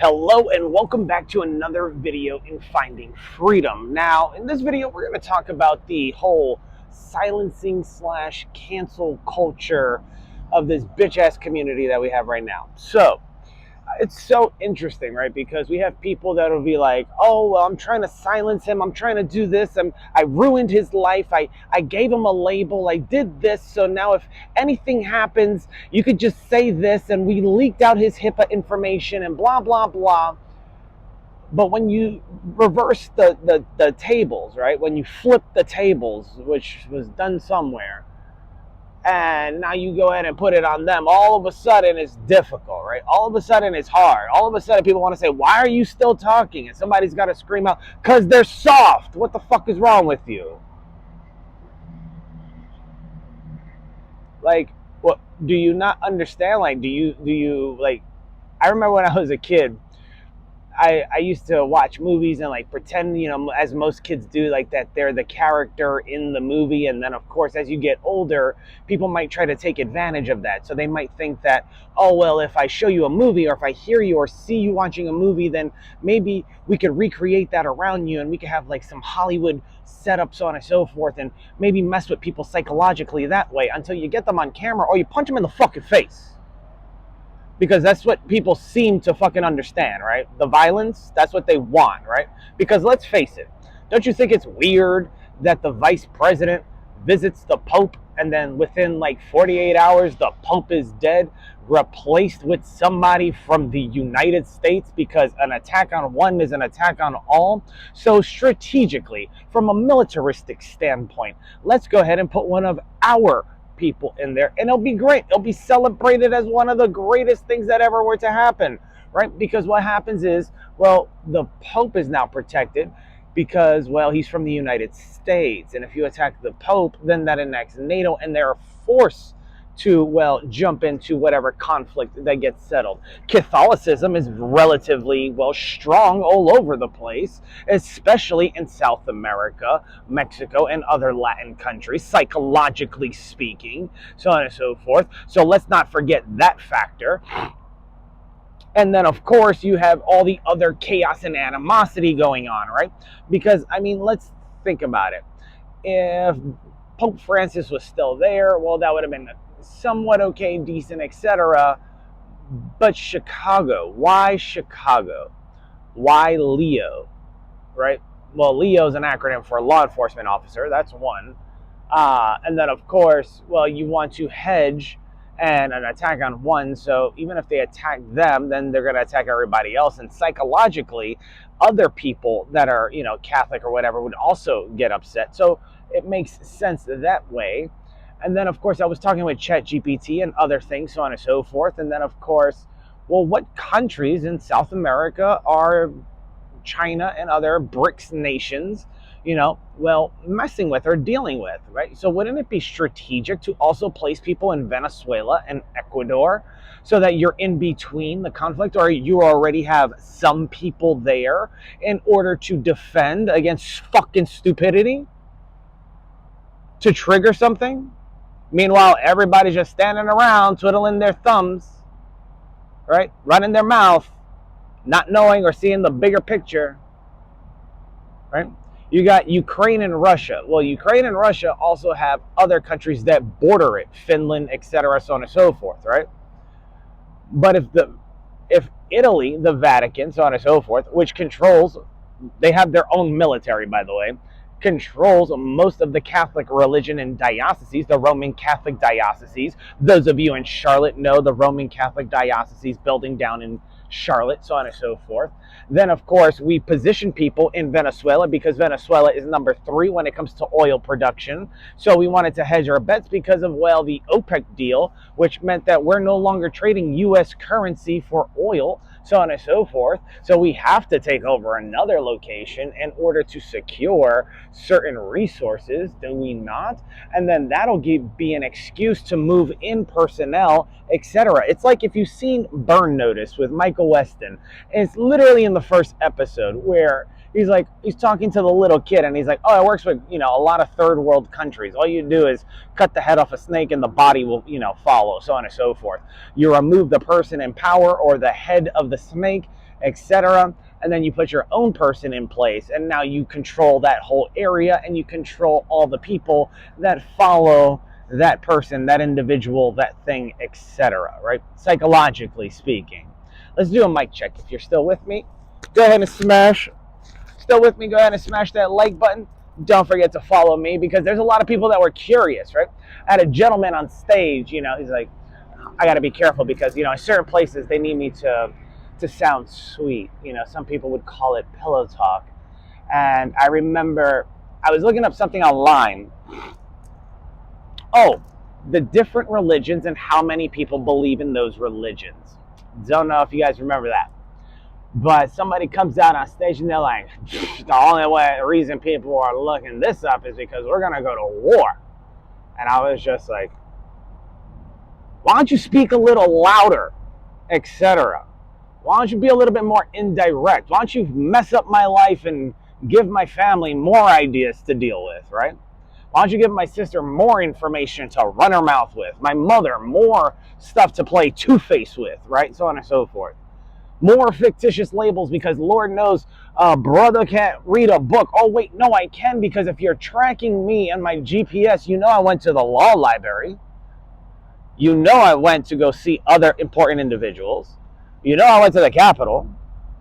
Hello and welcome back to another video in Finding Freedom. Now, in this video, we're going to talk about the whole silencing slash cancel culture of this bitch ass community that we have right now. So, it's so interesting, right? Because we have people that will be like, oh, well, I'm trying to silence him. I'm trying to do this. I ruined his life. I gave him a label. I did this. So now if anything happens, you could just say this. And we leaked out his HIPAA information and blah, blah, blah. But when you reverse the tables, right? When you flip the tables, which was done somewhere, and now you go ahead and put it on them, all of a sudden it's difficult, right? All of a sudden it's hard. All of a sudden people want to say, why are you still talking? And somebody's got to scream out, because they're soft. What the fuck is wrong with you? Like, what, do you not understand? Like, do you like, I remember when I was a kid, I used to watch movies and like pretend, as most kids do, like that they're the character in the movie. And then, of course, as you get older, people might try to take advantage of that. So they might think that, oh, well, if I show you a movie or if I hear you or see you watching a movie, then maybe we could recreate that around you and we could have like some Hollywood setup, so on and so forth, and maybe mess with people psychologically that way until you get them on camera or you punch them in the fucking face. Because that's what people seem to fucking understand, right? The violence, that's what they want, right? Because let's face it, don't you think it's weird that the vice president visits the Pope and then within like 48 hours, the Pope is dead, replaced with somebody from the United States, because an attack on one is an attack on all? So strategically, from a militaristic standpoint, let's go ahead and put one of our people in there and it'll be great. It'll be celebrated as one of the greatest things that ever were to happen, right? Because what happens is, well, the Pope is now protected because, well, he's from the United States, and if you attack the Pope, then that enacts NATO and they're forced to, well, jump into whatever conflict that gets settled. Catholicism is relatively, well, strong all over the place, especially in South America, Mexico, and other Latin countries, psychologically speaking, so on and so forth. So let's not forget that factor. And then, of course, you have all the other chaos and animosity going on, right? Because, I mean, let's think about it. If Pope Francis was still there, well, that would have been somewhat okay, decent, etc. But Chicago, why Chicago? Why Leo, right? Well, Leo is an acronym for law enforcement officer. That's one. And then, of course, well, you want to hedge and an attack on one. So even if they attack them, then they're going to attack everybody else. And psychologically, other people that are, Catholic or whatever would also get upset. So it makes sense that way. And then, of course, I was talking with ChatGPT and other things, so on and so forth. And then, of course, well, what countries in South America are China and other BRICS nations, well, messing with or dealing with, right? So wouldn't it be strategic to also place people in Venezuela and Ecuador so that you're in between the conflict, or you already have some people there in order to defend against fucking stupidity, to trigger something? Meanwhile, everybody's just standing around twiddling their thumbs, right? Running their mouth, not knowing or seeing the bigger picture, right? You got Ukraine and Russia. Well, Ukraine and Russia also have other countries that border it, Finland, etc., so on and so forth, right? But if Italy, the Vatican, so on and so forth, which controls, they have their own military, by the way, controls most of the Catholic religion in dioceses, the Roman Catholic dioceses. Those of you in Charlotte know the Roman Catholic diocese building down in Charlotte, so on and so forth. Then, of course, we position people in Venezuela because Venezuela is number 3 when it comes to oil production. So we wanted to hedge our bets because of, well, the OPEC deal, which meant that we're no longer trading U.S. currency for oil, so on and so forth. So we have to take over another location in order to secure certain resources, do we not? And then that'll be an excuse to move in personnel, etc. It's like if you've seen Burn Notice with Michael Weston, and it's literally in the first episode where he's talking to the little kid and he's like, oh, it works with, a lot of third world countries. All you do is cut the head off a snake and the body will, follow, so on and so forth. You remove the person in power or the head of the snake etc. And then you put your own person in place, and now you control that whole area, and you control all the people that follow that person, that individual, that thing, etc. Right? Psychologically speaking. Let's do a mic check. If you're still with me, go ahead and smash. Still with me? Go ahead and smash that like button. Don't forget to follow me, because there's a lot of people that were curious, right? I had a gentleman on stage, he's like, I got to be careful because, in certain places they need me to sound sweet. Some people would call it pillow talk. And I remember I was looking up something online. Oh, the different religions and how many people believe in those religions. Don't know if you guys remember that. But somebody comes out on stage and they're like, the only reason people are looking this up is because we're going to go to war. And I was just like, why don't you speak a little louder, etc.? Why don't you be a little bit more indirect? Why don't you mess up my life and give my family more ideas to deal with, right? Why don't you give my sister more information to run her mouth with? My mother, more stuff to play Two-Face with, right? So on and so forth. More fictitious labels, because Lord knows brother can't read a book. Oh, wait, no, I can, because if you're tracking me and my GPS, I went to the law library. I went to go see other important individuals. I went to the Capitol.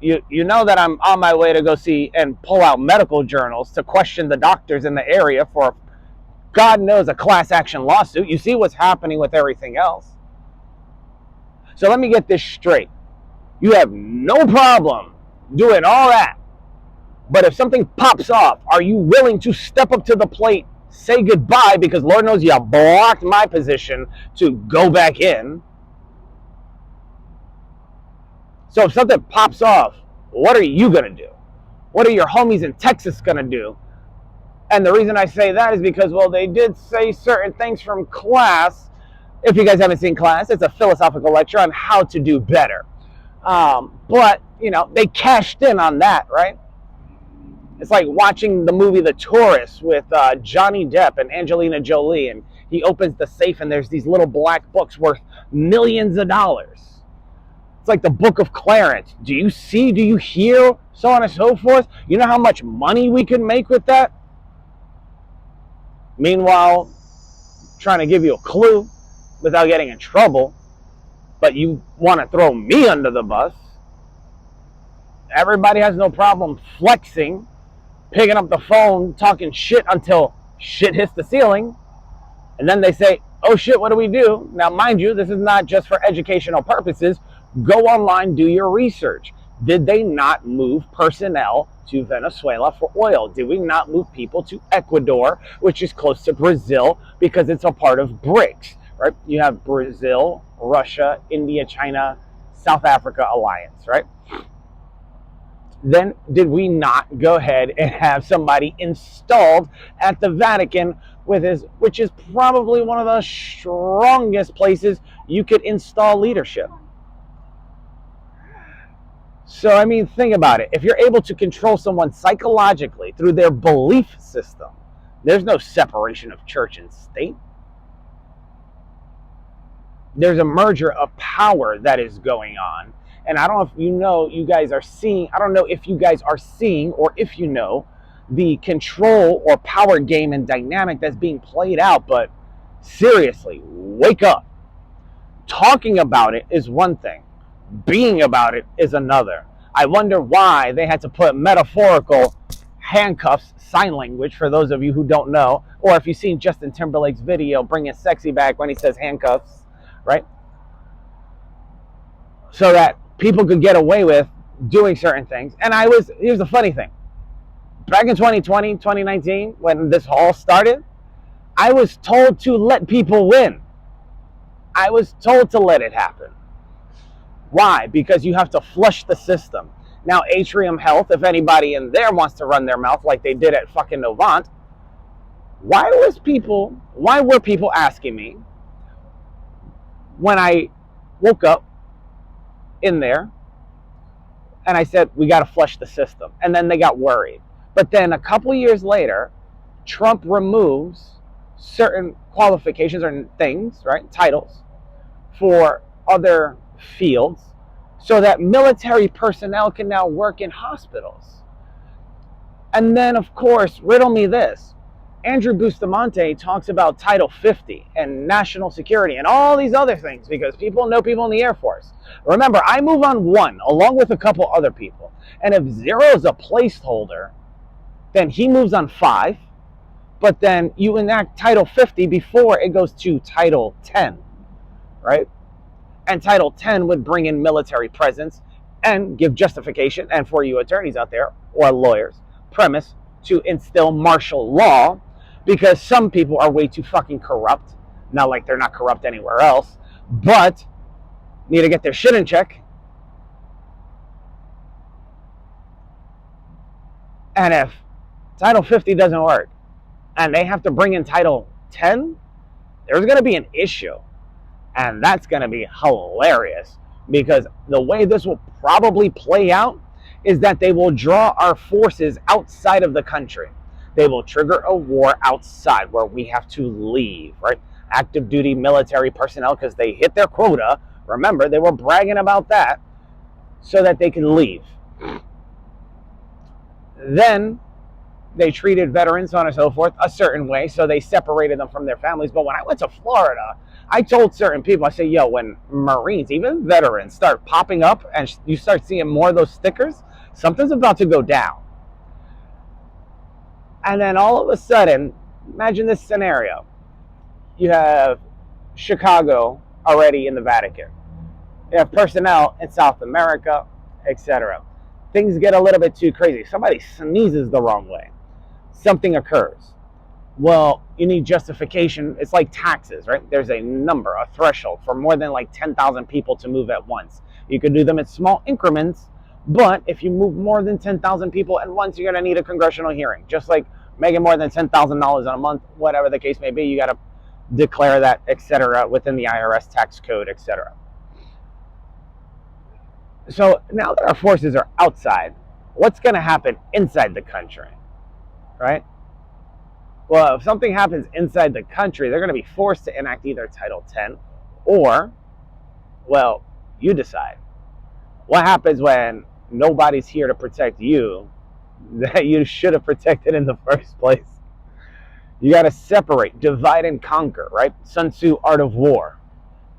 You know that I'm on my way to go see and pull out medical journals to question the doctors in the area for, God knows, a class action lawsuit. You see what's happening with everything else. So let me get this straight. You have no problem doing all that. But if something pops off, are you willing to step up to the plate, say goodbye, because Lord knows you blocked my position to go back in? So if something pops off, what are you going to do? What are your homies in Texas going to do? And the reason I say that is because, well, they did say certain things from class. If you guys haven't seen class, it's a philosophical lecture on how to do better. But, they cashed in on that, right? It's like watching the movie The Tourist with Johnny Depp and Angelina Jolie, and he opens the safe and there's these little black books worth millions of dollars. It's like the Book of Clarence. Do you see? Do you hear? So on and so forth. You know how much money we could make with that? Meanwhile, trying to give you a clue without getting in trouble, but you want to throw me under the bus. Everybody has no problem flexing, picking up the phone, talking shit until shit hits the ceiling. And then they say, oh shit, what do we do? Now, mind you, this is not just for educational purposes. Go online, do your research. Did they not move personnel to Venezuela for oil? Did we not move people to Ecuador, which is close to Brazil, because it's a part of BRICS, right? You have Brazil, Russia, India, China, South Africa alliance, right? Then did we not go ahead and have somebody installed at the Vatican which is probably one of the strongest places you could install leadership? So, I mean, think about it. If you're able to control someone psychologically through their belief system, there's no separation of church and state. There's a merger of power that is going on. And I don't know if you guys are seeing, I don't know if you guys are seeing, or if you know, the control or power game and dynamic that's being played out. But seriously, wake up. Talking about it is one thing. Being about it is another. I wonder why they had to put metaphorical handcuffs, sign language, for those of you who don't know, or if you've seen Justin Timberlake's video, Bring It Sexy back, when he says handcuffs, right? So that people could get away with doing certain things. And here's the funny thing. Back in 2020, 2019, when this all started, I was told to let people win. I was told to let it happen. Why? Because you have to flush the system. Now, Atrium Health, if anybody in there wants to run their mouth like they did at fucking Novant, why were people asking me when I woke up in there and I said, we got to flush the system? And then they got worried. But then a couple years later, Trump removes certain qualifications or things, right, titles, for other fields, so that military personnel can now work in hospitals. And then, of course, riddle me this. Andrew Bustamante talks about Title 50 and national security and all these other things because people know people in the Air Force. Remember, I move on 1 along with a couple other people. And if 0 is a placeholder, then he moves on 5. But then you enact Title 50 before it goes to Title 10, right? And Title 10 would bring in military presence and give justification, and for you attorneys out there or lawyers, premise to instill martial law because some people are way too fucking corrupt. Not like they're not corrupt anywhere else, but need to get their shit in check. And if Title 50 doesn't work and they have to bring in Title 10, there's going to be an issue. And that's going to be hilarious because the way this will probably play out is that they will draw our forces outside of the country. They will trigger a war outside where we have to leave, right? Active duty military personnel, because they hit their quota. Remember, they were bragging about that so that they can leave. Then they treated veterans, so on and so forth, a certain way, so they separated them from their families. But when I went to Florida, I told certain people, I say, yo, when Marines, even veterans, start popping up and you start seeing more of those stickers, something's about to go down. And then all of a sudden, imagine this scenario. You have Chicago already in the Vatican. You have personnel in South America, etc. Things get a little bit too crazy. Somebody sneezes the wrong way. Something occurs. Well, you need justification. It's like taxes, right? There's a number, a threshold for more than like 10,000 people to move at once. You could do them in small increments, but if you move more than 10,000 people at once, you're going to need a congressional hearing. Just like making more than $10,000 in a month, whatever the case may be, you got to declare that, etc., within the IRS tax code, etc. So now that our forces are outside, what's going to happen inside the country, right? Well, if something happens inside the country, they're going to be forced to enact either Title 10 or, well, you decide. What happens when nobody's here to protect you that you should have protected in the first place? You got to separate, divide and conquer, right? Sun Tzu, Art of War.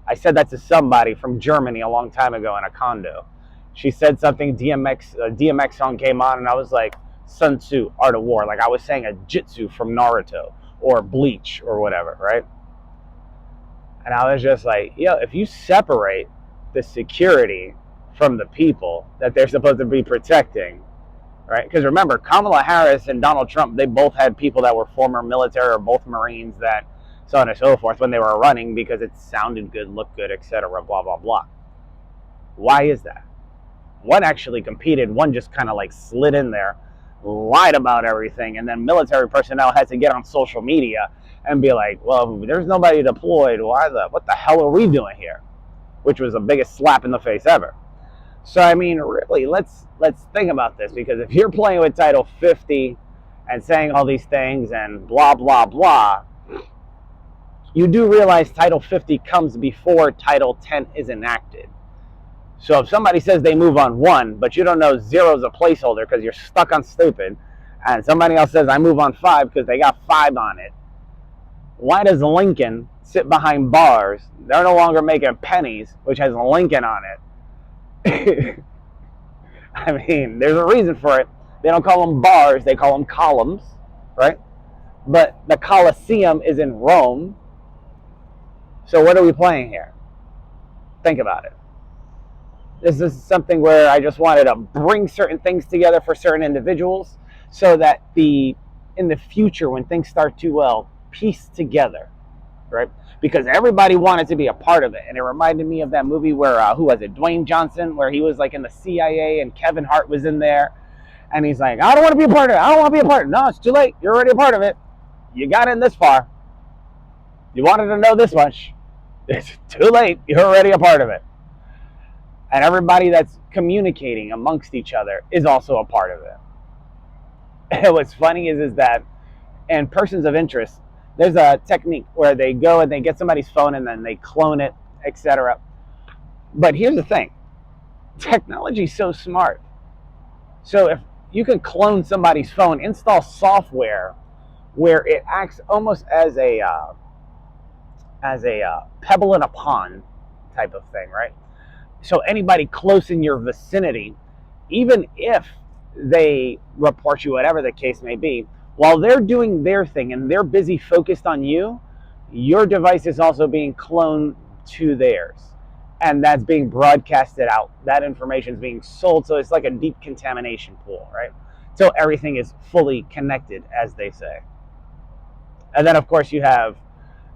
I said that to somebody from Germany a long time ago in a condo. She said something, DMX song came on, and I was like, Sun Tzu, Art of War. Like I was saying a Jitsu from Naruto or Bleach or whatever, right? And I was just like, yo, if you separate the security from the people that they're supposed to be protecting, right? Because remember, Kamala Harris and Donald Trump, they both had people that were former military or both Marines that so on and so forth when they were running because it sounded good, looked good, etc., blah, blah, blah. Why is that? One actually competed, one just kind of like slid in there, lied about everything, and then military personnel had to get on social media and be like, well, there's nobody deployed, what the hell are we doing here? Which was the biggest slap in the face ever. So I mean, really, let's think about this, because if you're playing with Title 50 and saying all these things and blah blah blah, you do realize Title 50 comes before Title 10 is enacted. So if somebody says they move on 1, but you don't know 0 is a placeholder because you're stuck on stupid, and somebody else says I move on 5 because they got 5 on it, why does Lincoln sit behind bars? They're no longer making pennies, which has Lincoln on it. I mean, there's a reason for it. They don't call them bars, they call them columns, right? But the Colosseum is in Rome. So what are we playing here? Think about it. This is something where I just wanted to bring certain things together for certain individuals so that in the future, when things start to, piece together, right? Because everybody wanted to be a part of it. And it reminded me of that movie where, who was it? Dwayne Johnson, where he was like in the CIA and Kevin Hart was in there. And he's like, I don't want to be a part of it. I don't want to be a part of it. No, it's too late. You're already a part of it. You got in this far. You wanted to know this much. It's too late. You're already a part of it. And everybody that's communicating amongst each other is also a part of it. And what's funny is that in persons of interest, there's a technique where they go and they get somebody's phone and then they clone it, etc. But here's the thing. Technology's so smart. So if you can clone somebody's phone, install software where it acts almost as a pebble in a pond type of thing, right? So anybody close in your vicinity, even if they report you, whatever the case may be, while they're doing their thing and they're busy focused on you, your device is also being cloned to theirs. And that's being broadcasted out. That information is being sold. So it's like a deep contamination pool, right? So everything is fully connected, as they say. And then, of course, you have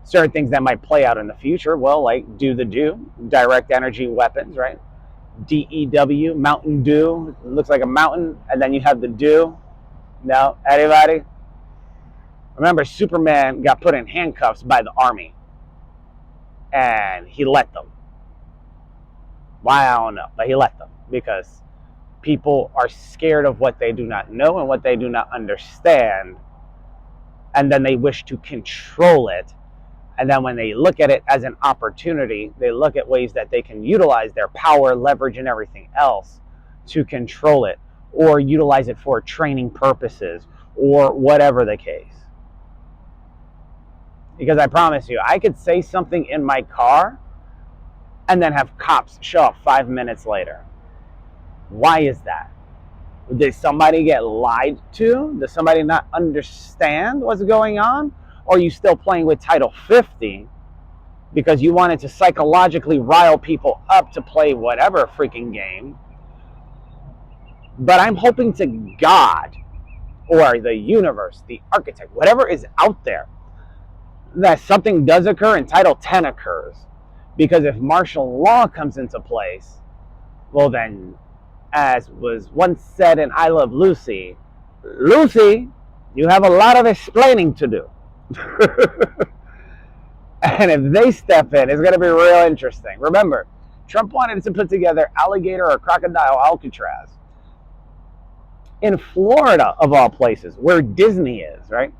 certain things that might play out in the future. Well, like direct energy weapons, right? DEW, Mountain Dew. It looks like a mountain. And then you have the dew. No? Anybody? Remember, Superman got put in handcuffs by the army. And he let them. Why, I don't know. But he let them. Because people are scared of what they do not know and what they do not understand. And then they wish to control it. And then when they look at it as an opportunity, they look at ways that they can utilize their power, leverage, and everything else to control it, or utilize it for training purposes, or whatever the case. Because I promise you, I could say something in my car and then have cops show up 5 minutes later. Why is that? Did somebody get lied to? Does somebody not understand what's going on? Or are you still playing with Title 50 because you wanted to psychologically rile people up to play whatever freaking game? But I'm hoping to God or the universe, the architect, whatever is out there, that something does occur and Title 10 occurs. Because if martial law comes into place, well then, as was once said in I Love Lucy, Lucy, you have a lot of explaining to do. And if they step in, it's going to be real interesting. Remember, Trump wanted to put together alligator or crocodile Alcatraz in Florida, of all places, where Disney is, right?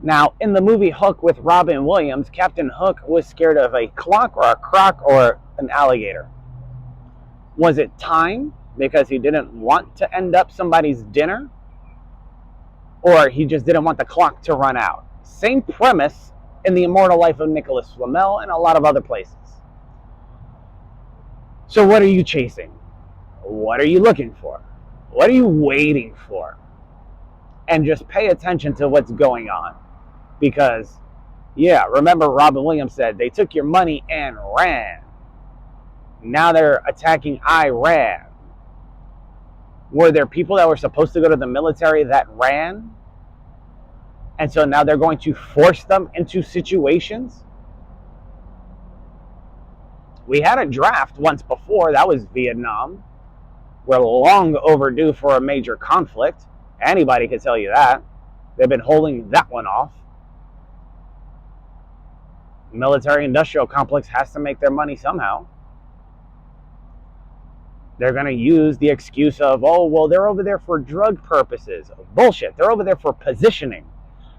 Now, in the movie Hook with Robin Williams, Captain Hook was scared of a clock or a croc or an alligator. Was it time because he didn't want to end up somebody's dinner? Or he just didn't want the clock to run out? Same premise in The Immortal Life of Nicholas Flamel and a lot of other places. So what are you chasing? What are you looking for? What are you waiting for? And just pay attention to what's going on. Because, yeah, remember Robin Williams said, they took your money and ran. Now they're attacking Iran. Were there people that were supposed to go to the military that ran? And so now they're going to force them into situations? We had a draft once before. That was Vietnam. We're long overdue for a major conflict. Anybody could tell you that. They've been holding that one off. Military-industrial complex has to make their money somehow. They're going to use the excuse of, oh, well, they're over there for drug purposes. Bullshit. They're over there for positioning.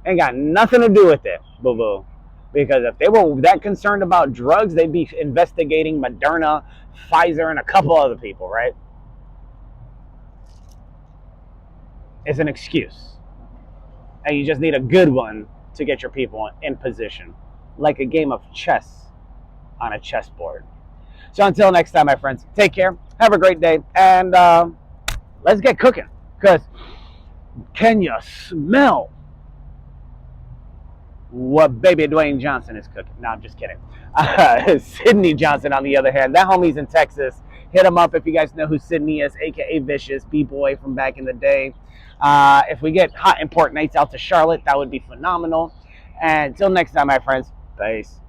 Ain't got nothing to do with it, boo-boo. Because if they were that concerned about drugs, they'd be investigating Moderna, Pfizer, and a couple other people, right? It's an excuse. And you just need a good one to get your people in position. Like a game of chess on a chessboard. So until next time, my friends, take care. Have a great day. And let's get cooking. Because can you smell what baby Dwayne Johnson is cooking? No, I'm just kidding. Sydney Johnson, on the other hand, that homie's in Texas. Hit him up if you guys know who Sydney is, a.k.a. Vicious, B-Boy from back in the day. If we get hot import nights out to Charlotte, that would be phenomenal. And until next time, my friends, peace.